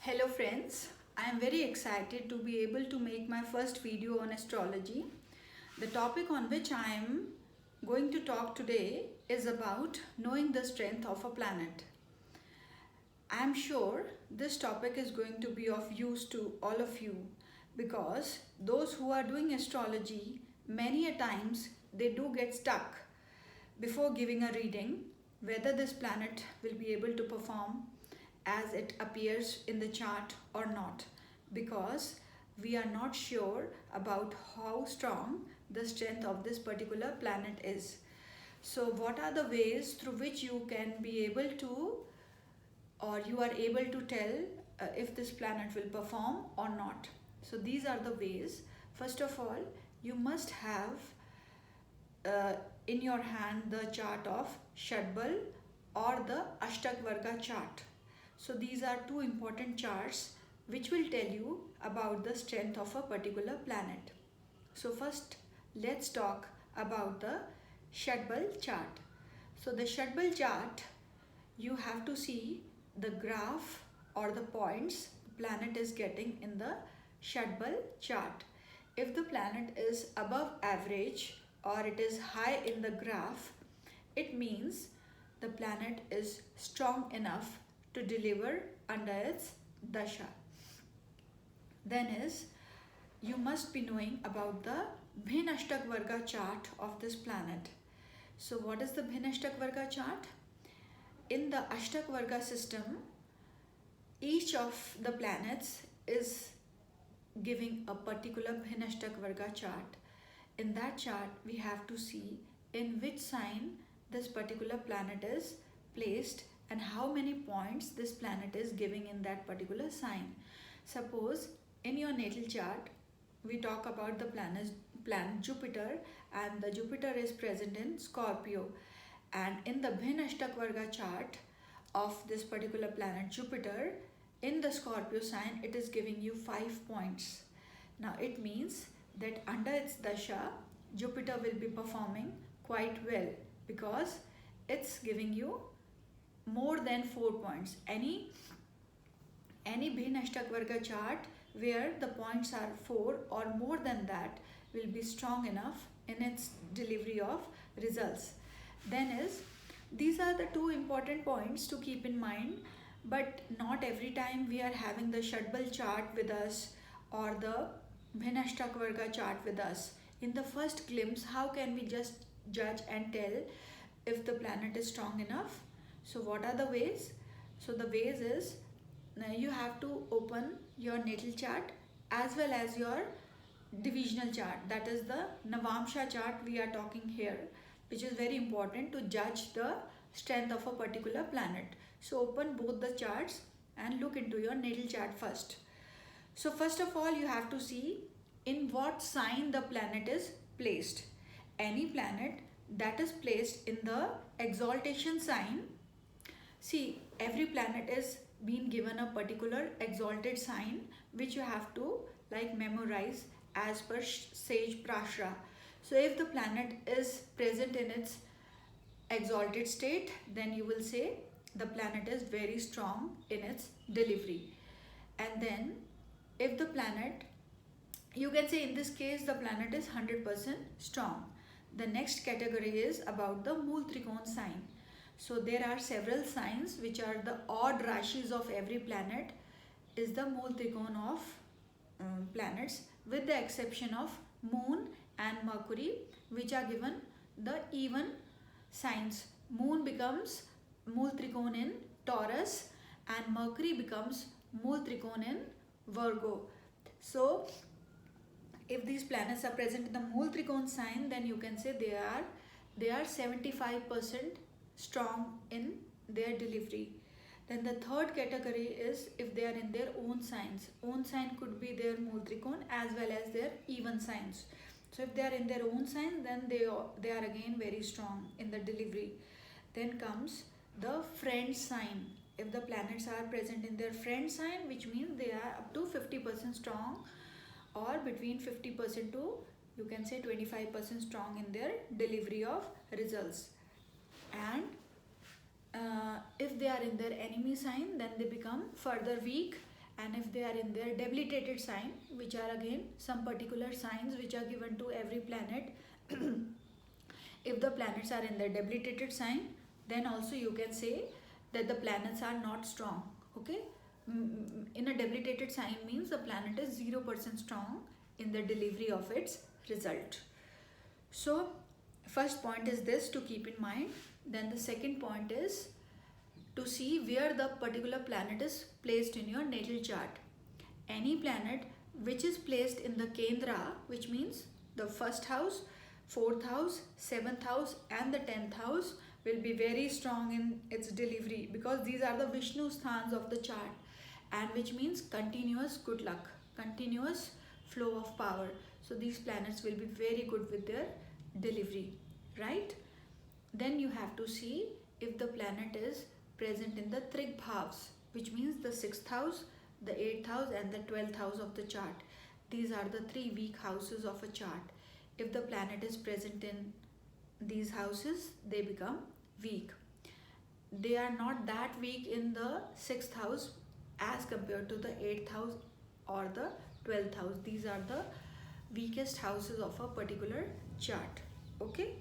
Hello friends, I am very excited to be able to make my first video on astrology. The topic on which I am going to talk today is about knowing the strength of a planet. I am sure this topic is going to be of use to all of you because those who are doing astrology, many a times they do get stuck before giving a reading whether this planet will be able to perform as it appears in the chart or not, because we are not sure about how strong the strength of this particular planet is. So what are the ways through which you can be able to, or you are able to tell if this planet will perform or not? So these are the ways. First of all, you must have in your hand the chart of Shadbal or the Ashtakwarg chart. So these are two important charts which will tell you about the strength of a particular planet. So first let's talk about the Shadbal chart. So the Shadbal chart, you have to see the graph or the points the planet is getting in the Shadbal chart. If the planet is above average or it is high in the graph, it means the planet is strong enough to deliver under its dasha. Then you must be knowing about the Ashtakwarg chart of this planet. So what is the Ashtakwarg chart? In the Ashtakwarg system, each of the planets is giving a particular Ashtakwarg chart. In that chart, we have to see in which sign this particular planet is placed and how many points this planet is giving in that particular sign. Suppose in your natal chart, we talk about the planet Jupiter, and the Jupiter is present in Scorpio, and in the Ashtakwarg chart of this particular planet Jupiter in the Scorpio sign, it is giving you 5 points. Now it means that under its dasha, Jupiter will be performing quite well because it's giving you more than 4 points. Any Ashtakwarg chart where the points are 4 or more than that will be strong enough in its delivery of results. Then these are the two important points to keep in mind, but not every time we are having the Shadbal chart with us or the Ashtakwarg chart with us. In the first glimpse, how can we just judge and tell if the planet is strong enough? So what are the ways? So the ways is, you have to open your natal chart as well as your divisional chart. That is the Navamsha chart we are talking here, which is very important to judge the strength of a particular planet. So open both the charts and look into your natal chart first. So first of all, you have to see in what sign the planet is placed. Any planet that is placed in the exaltation sign, see, every planet is being given a particular exalted sign which you have to memorize as per sage prashra. So if the planet is present in its exalted state, then you will say the planet is very strong in its delivery. And then if the planet, you can say in this case the planet is 100% strong. The next category is about the Mool Trikon sign. So there are several signs which are the odd rashis of every planet is the Mool Trikon of planets, with the exception of Moon and Mercury, which are given the even signs. Moon becomes Mool Trikon in Taurus and Mercury becomes Mool Trikon in Virgo. So if these planets are present in the Mool Trikon sign, then you can say they are 75% strong in their delivery. Then the third category is if they are in their own signs. Own sign could be their Mool Trikon as well as their even signs. So if they are in their own sign, then they are again very strong in the delivery. Then comes the friend sign. If the planets are present in their friend sign, which means they are up to 50% strong, or between 50% to, you can say, 25% strong in their delivery of results. And if they are in their enemy sign, then they become further weak and if they are in their debilitated sign, which are again some particular signs which are given to every planet. If the planets are in their debilitated sign, then also you can say that the planets are not strong. Okay, in a debilitated sign means the planet is 0% strong in the delivery of its result. So first point is this to keep in mind. Then the second point is to see where the particular planet is placed in your natal chart. Any planet which is placed in the Kendra, which means the first house, fourth house, seventh house and the 10th house, will be very strong in its delivery, because these are the Vishnu sthans of the chart, and which means continuous good luck, continuous flow of power. So these planets will be very good with their delivery, right? Then you have to see if the planet is present in the Trig Bhavs, which means the 6th house, the 8th house and the 12th house of the chart. These are the three weak houses of a chart. If the planet is present in these houses, they become weak. They are not that weak in the 6th house as compared to the 8th house or the 12th house. These are the weakest houses of a particular chart. Okay,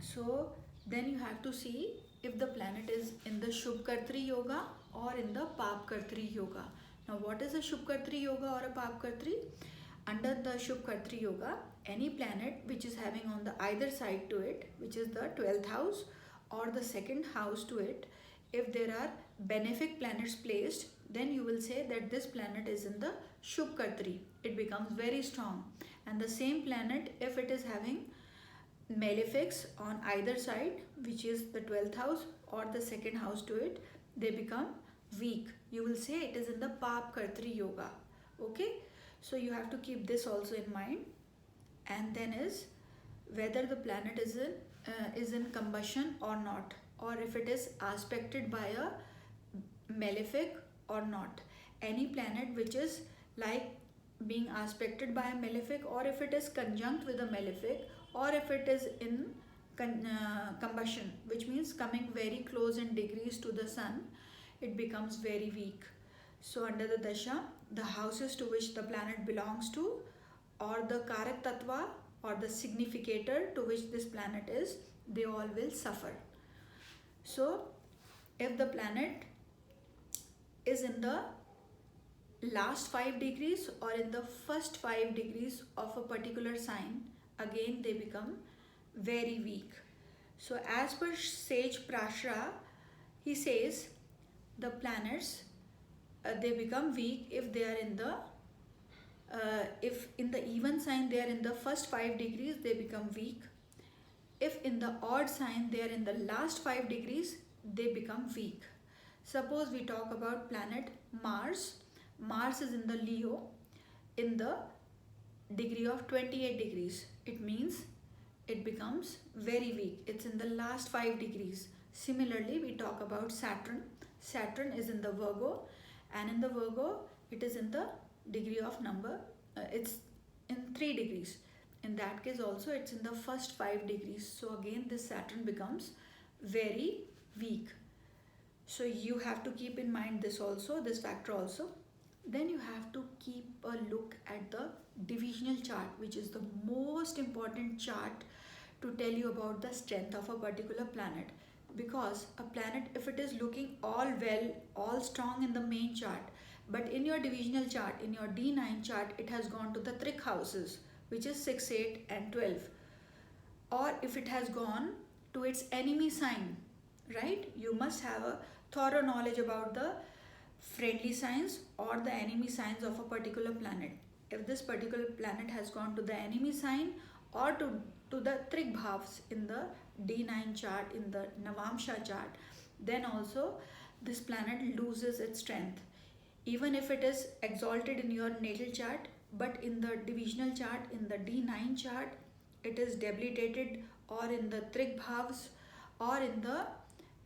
so then you have to see if the planet is in the Shubh Kartri Yoga or in the Pap Kartri Yoga. Now what is a Shubh Kartri Yoga or a Pap Kartri? Under the Shubh Kartri Yoga, any planet which is having on the either side to it, which is the 12th house or the 2nd house to it, if there are benefic planets placed, then you will say that this planet is in the Shubh Kartri. It becomes very strong. And the same planet, if it is having malefics on either side, which is the 12th house or the 2nd house to it, they become weak. You will say it is in the Pap Kartri Yoga. Okay, so you have to keep this also in mind. And then is whether the planet is in combustion or not, or if it is aspected by a malefic or not. Any planet which is like being aspected by a malefic, or if it is conjunct with a malefic, or if it is in combustion, which means coming very close in degrees to the sun, it becomes very weak. So under the dasha, the houses to which the planet belongs to, or the Karak Tattva or the significator to which this planet is, they all will suffer. So if the planet is in the last 5 degrees or in the first 5 degrees of a particular sign, again they become very weak. So as per Sage Prashra, he says the planets they become weak if they are in the if in the even sign they are in the first 5 degrees, they become weak. If in the odd sign they are in the last 5 degrees, they become weak. Suppose we talk about planet Mars. Mars is in the Leo in the degree of 28 degrees. It means it becomes very weak. It's in the last 5 degrees. Similarly, we talk about Saturn. Saturn is in the Virgo, and in the Virgo it is in the degree of number, it's in 3 degrees. In that case also it's in the first 5 degrees. So again this Saturn becomes very weak. So you have to keep in mind this also, this factor also. Then you have to keep a look at the divisional chart, which is the most important chart to tell you about the strength of a particular planet. Because a planet, if it is looking all well, all strong in the main chart, but in your divisional chart, in your D9 chart, it has gone to the Trik houses, which is 6, 8 and 12. Or if it has gone to its enemy sign, right? You must have a thorough knowledge about the friendly signs or the enemy signs of a particular planet. If this particular planet has gone to the enemy sign or to the Trig Bhavs in the D9 chart, in the Navamsha chart, then also this planet loses its strength. Even if it is exalted in your natal chart, but in the divisional chart, in the D9 chart, it is debilitated, or in the Trig Bhavs or in the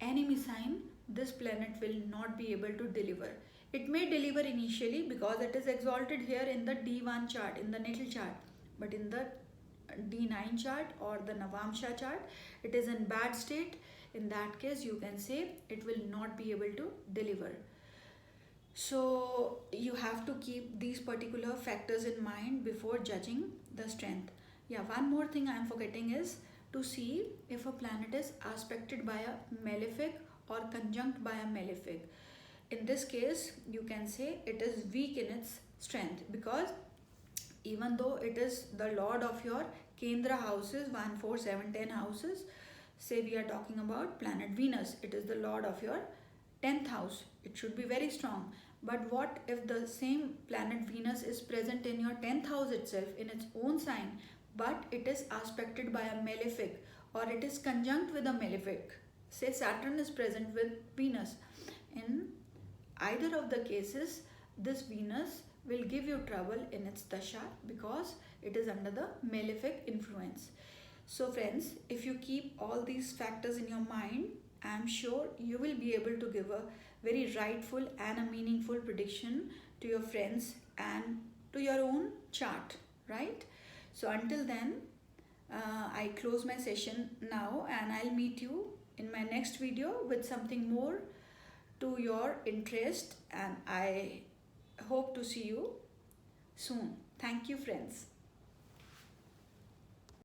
enemy sign, this planet will not be able to deliver. It may deliver initially because it is exalted here in the D1 chart, in the natal chart, but in the D9 chart or the Navamsha chart, it is in bad state. In that case, you can say it will not be able to deliver. So you have to keep these particular factors in mind before judging the strength. Yeah, one more thing I am forgetting is to see if a planet is aspected by a malefic or conjunct by a malefic. In this case, you can say it is weak in its strength, because even though it is the lord of your Kendra houses, 1, 4, 7, 10 houses, say we are talking about planet Venus, it is the lord of your 10th house, it should be very strong. But what if the same planet Venus is present in your 10th house itself, in its own sign, but it is aspected by a malefic, or it is conjunct with a malefic? Say Saturn is present with Venus. In either of the cases, this Venus will give you trouble in its dasha, because it is under the malefic influence. So friends, if you keep all these factors in your mind, I am sure you will be able to give a very rightful and a meaningful prediction to your friends and to your own chart, right? So until then, I close my session now, and I'll meet you in my next video with something more to your interest, and I hope to see you soon. Thank you, friends.